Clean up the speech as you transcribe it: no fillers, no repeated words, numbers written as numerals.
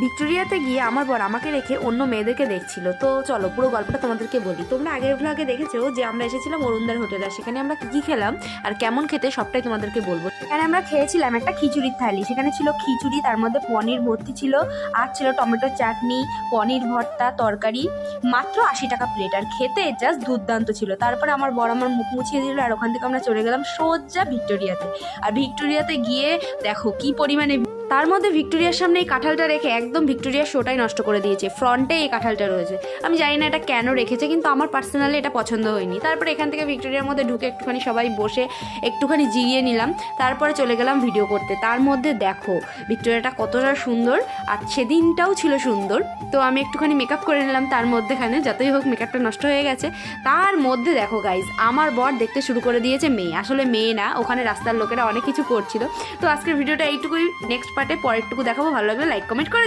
ভিক্টোরিয়াতে গিয়ে আমার বর আমাকে রেখে অন্য মেয়েদেরকে দেখছিল। তো চলো পুরো গল্পটা তোমাদেরকে বলি। তোমরা আগের ভ্লগে দেখেছো যে আমরা এসেছিলাম অরুণদার হোটেলে, সেখানে আমরা কী খেলাম আর কেমন খেতে সবটাই তোমাদেরকে বলবো। সেখানে আমরা খেয়েছিলাম একটা খিচুড়ির থালি। সেখানে ছিল খিচুড়ি, তার মধ্যে পনির ভর্তি ছিল, আর ছিল টমেটো চাটনি, পনির ভর্তা, তরকারি, মাত্র 80 টাকা প্লেট। আর খেতে জাস্ট দুর্দান্ত ছিল। তারপরে আমার বর আমার মুখ মুছিয়ে দিল, আর ওখান থেকে আমরা চলে গেলাম সোজা ভিক্টোরিয়াতে। আর ভিক্টোরিয়াতে গিয়ে দেখো কি পরিমাণে, তার মধ্যে ভিক্টোরিয়ার সামনে এই কাঁঠালটা রেখে একদম ভিক্টোরিয়ার শোটাই নষ্ট করে দিয়েছে। ফ্রন্টে এই কাঁঠালটা রয়েছে, আমি জানি না এটা কেন রেখেছে, কিন্তু আমার পার্সোনালি এটা পছন্দ হয়নি। তারপরে এখান থেকে ভিক্টোরিয়ার মধ্যে ঢুকে একটুখানি সবাই বসে একটুখানি জিরিয়ে নিলাম, তারপরে চলে গেলাম ভিডিও করতে। তার মধ্যে দেখো ভিক্টোরিয়াটা কতটা সুন্দর, আর সেদিনটাও ছিল সুন্দর। তো আমি একটুখানি মেকআপ করে নিলাম তার মধ্যেখানে, যতই হোক মেকআপটা নষ্ট হয়ে গেছে। তার মধ্যে দেখো গাইজ, আমার বর দেখতে শুরু করে দিয়েছে মেয়ে। আসলে মেয়ে না, ওখানে রাস্তার লোকেরা অনেক কিছু করছিল। তো আজকের ভিডিওটা এইটুকুই, নেক্সট পার্টে পরেরটুকু দেখাবো। ভালো লাগলে লাইক কমেন্ট করে